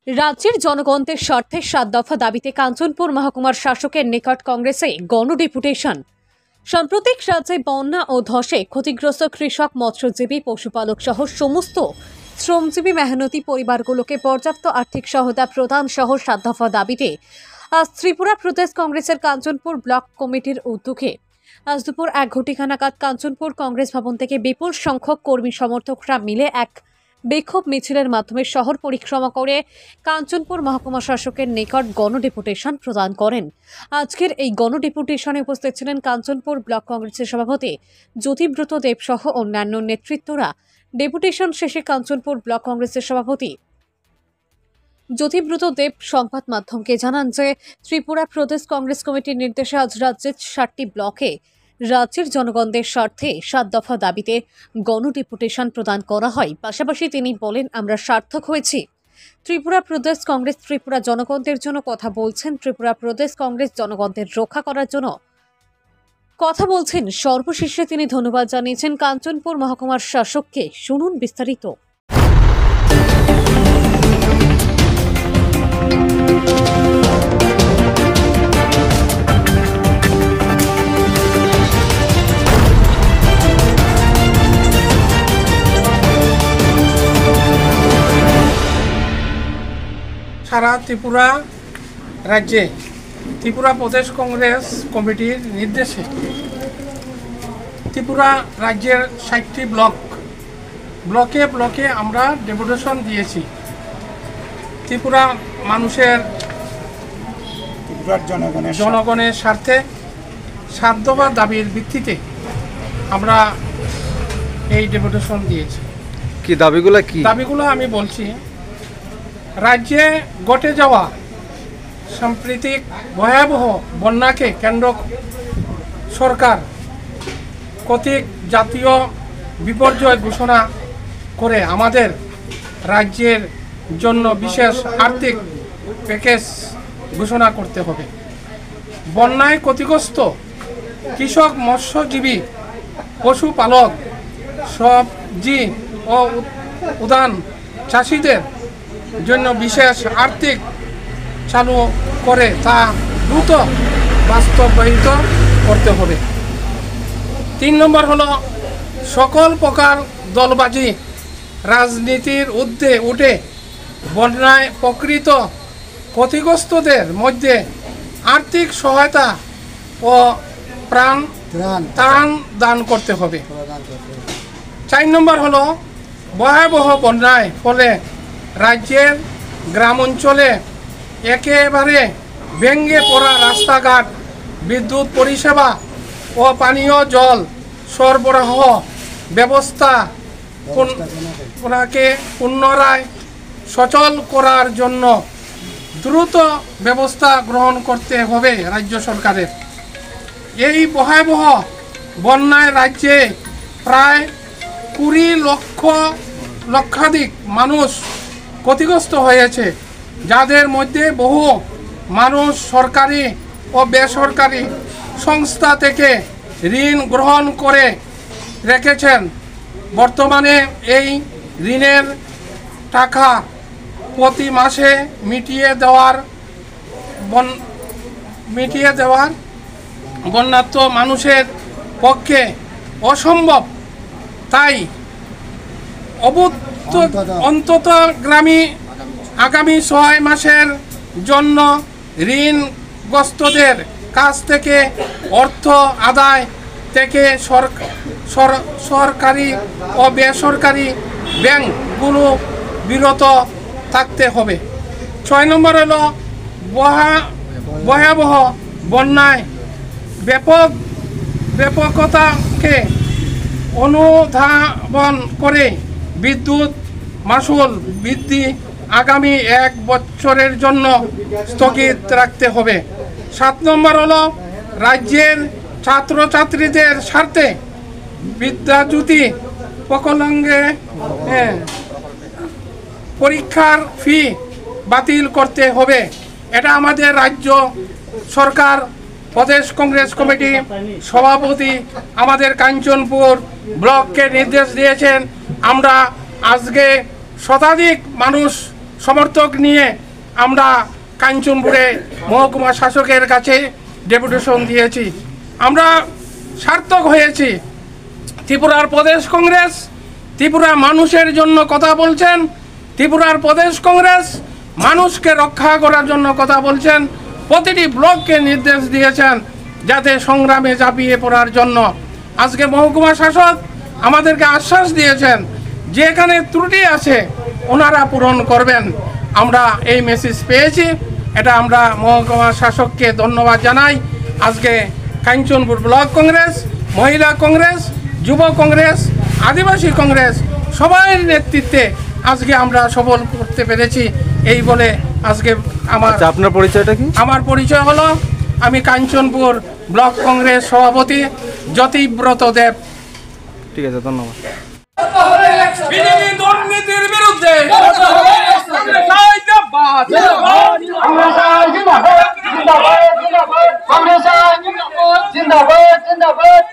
রাজ্যের জনগণের স্বার্থে 7 দফা দাবিতে কাঞ্চনপুর মহকুমার শাসকের নিকট কংগ্রেসে গণডেপুটেশন। সাম্প্রতিক রাজ্যে বন্যা ও ধসে ক্ষতিগ্রস্ত কৃষক, মৎস্যজীবী, পশুপালক সহ সমস্ত শ্রমজীবী মেহনতি পরিবারগুলোকে পর্যাপ্ত আর্থিক সহায়তা প্রদান সহ 7 দফা দাবিতে আজ ত্রিপুরা প্রদেশ কংগ্রেসের কাঞ্চনপুর ব্লক কমিটির উদ্যোগে আজ দুপুর 1 ঘটিকা নাগাদ কাঞ্চনপুর কংগ্রেস ভবন থেকে বিপুল সংখ্যক কর্মী সমর্থকরা মিলে এক বিক্ষোভ মিছিলের মাধ্যমে শহর পরিক্রমা করে কাঞ্চনপুর মহকুমা শাসকের নিকট গণডেপুটেশন প্রদান করেন। আজকের এই গণডেপুটেশনে উপস্থিত ছিলেন কাঞ্চনপুর ব্লক কংগ্রেসের সভাপতি জ্যোতিব্রত দেব সহ অন্যান্য নেতৃত্বরা। ডেপুটেশন শেষে কাঞ্চনপুর ব্লক কংগ্রেসের সভাপতি জ্যোতিব্রত দেব সংবাদ মাধ্যমকে জানান যে ত্রিপুরা প্রদেশ কংগ্রেস কমিটির নির্দেশে আজ রাজ্যের 7টি ব্লকে রাজ্যের জনগণের স্বার্থে 7 দফা দাবিতে গণডেপুটেশন প্রদান করা হয়। পাশাপাশি তিনি বলেন, আমরা সার্থক হয়েছি। ত্রিপুরা প্রদেশ কংগ্রেস ত্রিপুরা জনগণের জন্য কথা বলছেন। ত্রিপুরা প্রদেশ কংগ্রেস জনগণের রক্ষা করার জন্য কথা বলছেন। সর্বশেষে তিনি ধন্যবাদ জানিয়েছেন কাঞ্চনপুর মহকুমার শাসককে। শুনুন বিস্তারিত। সারা ত্রিপুরা রাজ্যে ত্রিপুরা প্রদেশ কংগ্রেস কমিটির নির্দেশে ত্রিপুরা রাজ্যের 60টি ব্লকে ব্লকে আমরা ডেপুটেশন দিয়েছি। ত্রিপুরা মানুষের জনগণের স্বার্থে 7 দফা দাবির ভিত্তিতে আমরা এই ডেপুটেশন দিয়েছি। কি দাবিগুলো আমি বলছি। রাজ্যে ঘটে যাওয়া সাম্প্রতিক ভয়াবহ বন্যাকে কেন্দ্র সরকার কর্তৃক জাতীয় বিপর্যয় ঘোষণা করে আমাদের রাজ্যের জন্য বিশেষ আর্থিক প্যাকেজ ঘোষণা করতে হবে। বন্যায় ক্ষতিগ্রস্ত কৃষক, মৎস্যজীবী, পশুপালক, সবজি ও উদ্যান চাষিদের জন্য বিশেষ আর্থিক চালু করে তা দ্রুত বাস্তবায়িত করতে হবে। 3 নম্বর হলো সকল প্রকার দলবাজি রাজনীতির ঊর্ধ্বে উঠে বন্যায় প্রকৃত ক্ষতিগ্রস্তদের মধ্যে আর্থিক সহায়তা ও ত্রাণ দান করতে হবে। 4 নম্বর হলো ভয়াবহ বন্যায় ফলে রাজ্যের গ্রাম অঞ্চলে একেবারে ভেঙে পড়া রাস্তাঘাট, বিদ্যুৎ পরিষেবা ও পানীয় জল সরবরাহ ব্যবস্থা পুনরায় সচল করার জন্য দ্রুত ব্যবস্থা গ্রহণ করতে হবে রাজ্য সরকারের। এই ভয়াবহ বন্যায় রাজ্যে প্রায় 20 লক্ষাধিক মানুষ ক্ষতিগ্রস্ত হয়েছে, যাদের মধ্যে বহু মানুষ সরকারি ও বেসরকারি সংস্থা থেকে ঋণ গ্রহণ করে রেখেছেন। বর্তমানে এই ঋণের টাকা প্রতি মাসে মিটিয়ে দেওয়ার বন্যার্ত মানুষের পক্ষে অসম্ভব। তাই অন্তত আগামী 6 মাসের জন্য ঋণগ্রস্তদের কাছ থেকে অর্থ আদায় থেকে সরকারি ও বেসরকারি ব্যাংকগুলো বিরত থাকতে হবে। 6 নম্বর হলো ভয়াবহ বন্যায় ব্যাপকতাকে অনুধাবন করে বিদ্যুৎ মাশুল বৃদ্ধি আগামী 1 বছরের জন্য স্থগিত রাখতে হবে। 7 নম্বর হলো রাজ্যের ছাত্রছাত্রীদের স্বার্থে বিদ্যাজ্যোতি প্রকল্পে পরীক্ষার ফি বাতিল করতে হবে। এটা আমাদের রাজ্য সরকার প্রদেশ কংগ্রেস কমিটি সভাপতি আমাদের কাঞ্চনপুর ব্লককে নির্দেশ দিয়েছেন। আমরা আজকে শতাধিক মানুষ সমর্থক নিয়ে আমরা কাঞ্চনপুরে মহকুমা শাসকের কাছে ডেপুটেশন দিয়েছি। আমরা সার্থক হয়েছি। ত্রিপুরার প্রদেশ কংগ্রেস ত্রিপুরা মানুষের জন্য কথা বলছেন, ত্রিপুরার প্রদেশ কংগ্রেস মানুষকে রক্ষা করার জন্য কথা বলছেন। প্রতিটি ব্লককে নির্দেশ দিয়েছেন যাতে সংগ্রামে ঝাঁপিয়ে পড়ার জন্য। আজকে মহকুমা শাসক আমাদেরকে আশ্বাস দিয়েছেন যেখানে ত্রুটি আছে ওনারা পূরণ করবেন। আমরা এই মেসেজ পেয়েছি, এটা আমরা মহকুমা শাসককে ধন্যবাদ জানাই। আজকে কাঞ্চনপুর ব্লক কংগ্রেস, মহিলা কংগ্রেস, যুব কংগ্রেস, আদিবাসী কংগ্রেস সবাই নেতৃত্বে আজকে আমরা সফল করতে পেরেছি। এই বলে আজকে আপনার পরিচয়টা কি? আমার পরিচয় হলো আমি কাঞ্চনপুর ব্লক কংগ্রেস সভাপতি জ্যোতিব্রত দেব। ঠিক আছে, ধন্যবাদ। বিজেপি দুর্নীতির বিরুদ্ধে জিন্দাবাদ